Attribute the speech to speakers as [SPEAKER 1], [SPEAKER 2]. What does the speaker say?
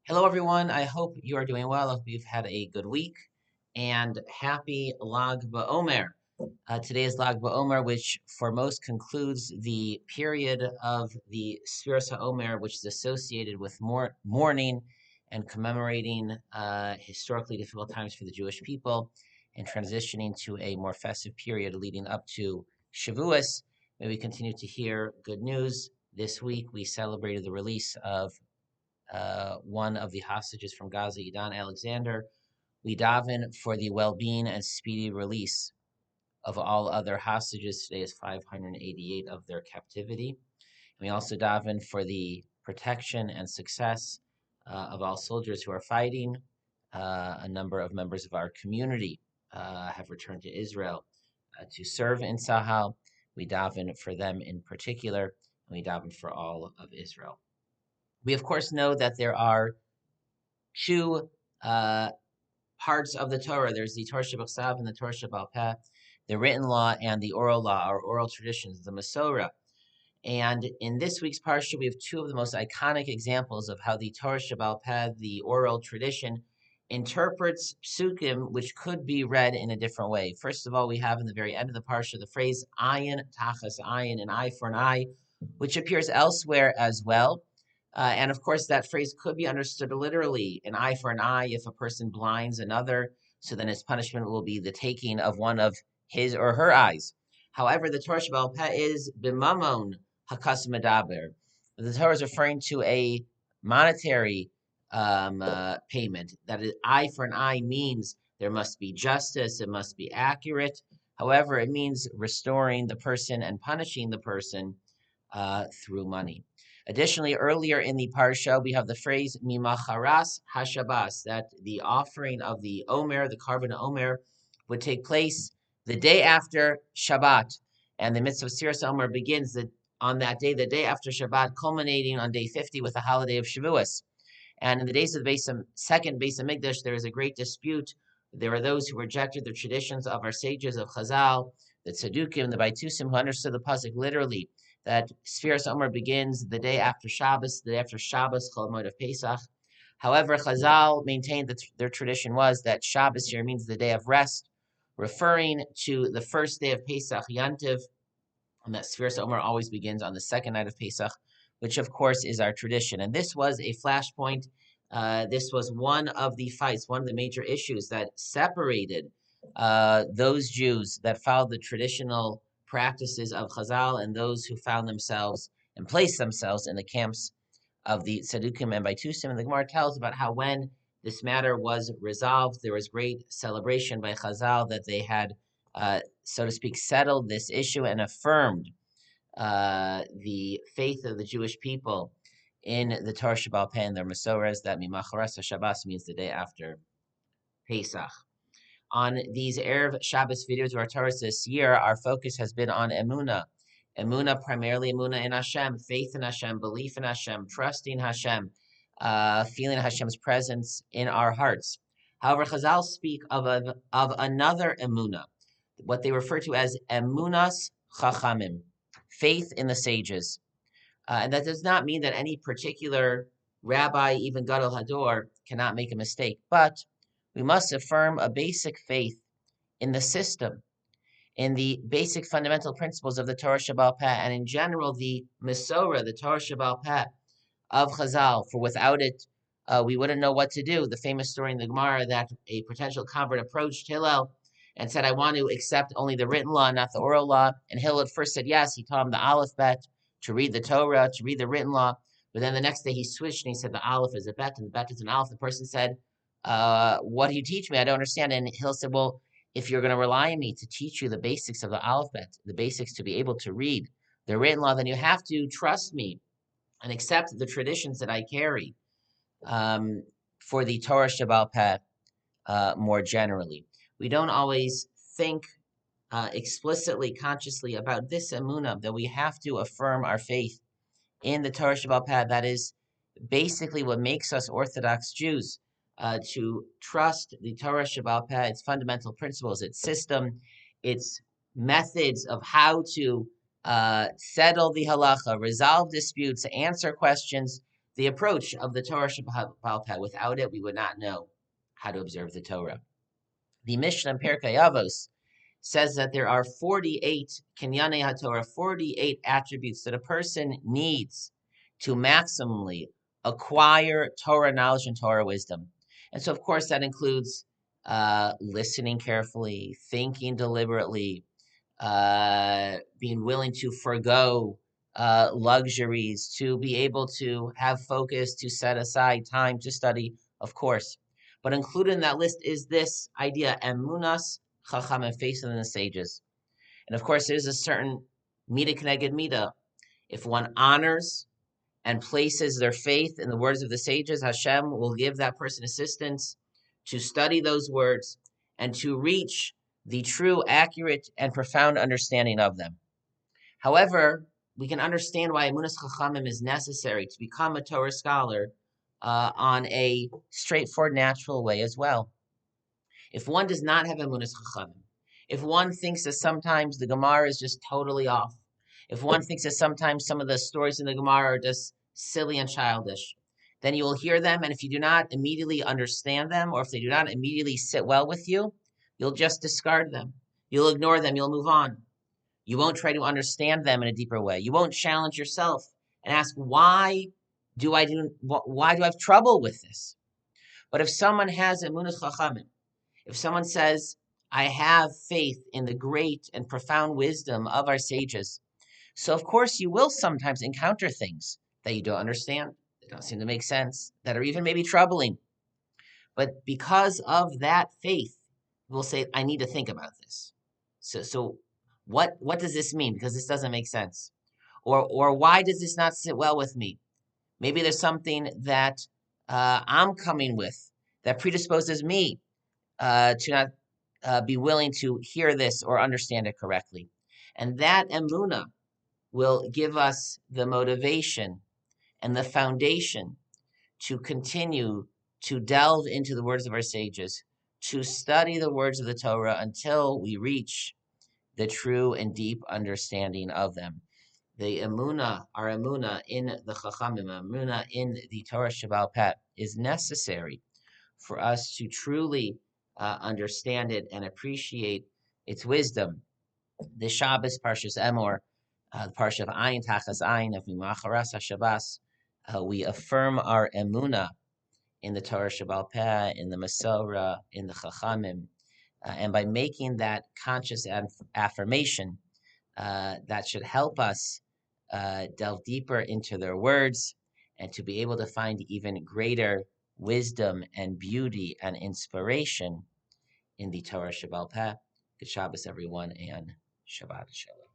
[SPEAKER 1] Hello, everyone. I hope you are doing well. I hope you've had a good week and happy Lag BaOmer. Today is Lag BaOmer, which for most concludes the period of the Sfiras HaOmer, which is associated with mourning and commemorating historically difficult times for the Jewish people and transitioning to a more festive period leading up to Shavuos. May we continue to hear good news. This week, we celebrated the release of one of the hostages from Gaza, Idan Alexander. We daven for the well-being and speedy release of all other hostages. Today is 588 of their captivity. We also daven for the protection and success of all soldiers who are fighting. A number of members of our community have returned to Israel to serve in Sahel. We daven for them in particular, and we daven for all of Israel. We, of course, know that there are two uh, parts of the Torah. There's the Torah Shabbat and the Torah Shabbat Peh, the written law and the oral law, or oral traditions, the Masorah. And in this week's parsha, we have two of the most iconic examples of how the Torah Shabbat Peh, the oral tradition, interprets psukim, which could be read in a different way. First of all, we have in the very end of the parsha the phrase ayin tachas ayin, an eye for an eye, which appears elsewhere as well. And of course, that phrase could be understood literally, an eye for an eye. If a person blinds another, so then his punishment will be the taking of one of his or her eyes. However, the Torah Shabbat Peh is b'mamon hakas medaber. The Torah is referring to a monetary payment. That is, eye for an eye means there must be justice, it must be accurate. However, it means restoring the person and punishing the person through money. Additionally, earlier in the parsha, we have the phrase mimacharas hashabas, that the offering of the omer, the carbon omer, would take place the day after Shabbat, and the mitzvah of Siras Omer begins on that day, the day after Shabbat, culminating on day 50 with the holiday of Shavuos. And in the days of the second Beis Hamikdash, there is a great dispute. There are those who rejected the traditions of our sages of Chazal, the Tzedukim, the Baitusim, who understood the pasuk literally, that Sfiras Omer begins the day after Shabbos, the day after Shabbos, Chol Moed of Pesach. However, Chazal maintained that their tradition was that Shabbos here means the day of rest, referring to the first day of Pesach, Yantiv, and that Sfiras Omer always begins on the second night of Pesach, which of course is our tradition. And this was a flashpoint. This was one of the fights, one of the major issues that separated those Jews that followed the traditional practices of Chazal and those who found themselves and placed themselves in the camps of the Tzedukim and Baitusim. And the Gemara tells about how when this matter was resolved, there was great celebration by Chazal that they had, so to speak, settled this issue and affirmed the faith of the Jewish people in the Torah Shabbat Peh and their Masorahs, that Mimacharas HaShabbos means the day after Pesach. On these Erev Shabbos videos of our Torah this year, our focus has been on Emunah. Emunah, primarily Emunah in Hashem, faith in Hashem, belief in Hashem, trusting Hashem, feeling Hashem's presence in our hearts. However, Chazal speak of another Emunah, what they refer to as Emunas Chachamim, faith in the sages. And that does not mean that any particular rabbi, even Gadol Hador, cannot make a mistake, but we must affirm a basic faith in the system, in the basic fundamental principles of the Torah Shabbat Peh, and in general, the Masorah, the Torah Shabbat Peh of Chazal. For without it, we wouldn't know what to do. The famous story in the Gemara that a potential convert approached Hillel and said, I want to accept only the written law, not the oral law. And Hillel at first said yes. He taught him the Aleph Bet, to read the Torah, to read the written law. But then the next day he switched and he said the Aleph is a Bet and the Bet is an Aleph. The person said, what do you teach me? I don't understand. And Hillel said, well, if you're going to rely on me to teach you the basics of the alphabet, the basics to be able to read the written law, then you have to trust me and accept the traditions that I carry for the Torah Shabbat Peh more generally. We don't always think explicitly, consciously about this emunah, that we have to affirm our faith in the Torah Shabbat Peh. That is basically what makes us Orthodox Jews. To trust the Torah Shabbat Peh, its fundamental principles, its system, its methods of how to settle the halacha, resolve disputes, answer questions, the approach of the Torah Shabbat Peh. Without it, we would not know how to observe the Torah. The Mishnah in Pirkei Avos says that there are 48 Kinyanei HaTorah, 48 attributes that a person needs to maximally acquire Torah knowledge and Torah wisdom. And so, of course, that includes listening carefully, thinking deliberately, being willing to forego luxuries, to be able to have focus, to set aside time to study, of course. But included in that list is this idea, emunas, chachamim, faith in the sages. And of course, there's a certain mida keneged mida. If one honors and places their faith in the words of the sages, Hashem will give that person assistance to study those words and to reach the true, accurate, and profound understanding of them. However, we can understand why Emunas Chachamim is necessary to become a Torah scholar on a straightforward, natural way as well. If one does not have Emunas Chachamim, if one thinks that sometimes the Gemara is just totally off, if one thinks that sometimes some of the stories in the Gemara are just silly and childish, then you will hear them, and if you do not immediately understand them, or if they do not immediately sit well with you, you'll just discard them. You'll ignore them. You'll move on. You won't try to understand them in a deeper way. You won't challenge yourself and ask, why do I have trouble with this? But if someone has Emunas Chachamim, if someone says, I have faith in the great and profound wisdom of our sages, so of course you will sometimes encounter things that you don't understand, that don't seem to make sense, that are even maybe troubling. But because of that faith, we'll say, I need to think about this. So what does this mean? Because this doesn't make sense. Or why does this not sit well with me? Maybe there's something that I'm coming with that predisposes me to not be willing to hear this or understand it correctly. And that emunah will give us the motivation and the foundation to continue to delve into the words of our sages, to study the words of the Torah until we reach the true and deep understanding of them. The emunah, our emunah in the Chachamim, emunah in the Torah Shabbat Peh is necessary for us to truly understand it and appreciate its wisdom. The Shabbos, Parshas Emor, the Parsha of Ayin Tachas Ayin of Mimacharas HaShabbos, we affirm our emunah in the Torah Shabbat Peh, in the Masorah, in the Chachamim, and by making that conscious affirmation, that should help us delve deeper into their words and to be able to find even greater wisdom and beauty and inspiration in the Torah Shabbat Peh. Good Shabbos, everyone, and Shabbat Shalom.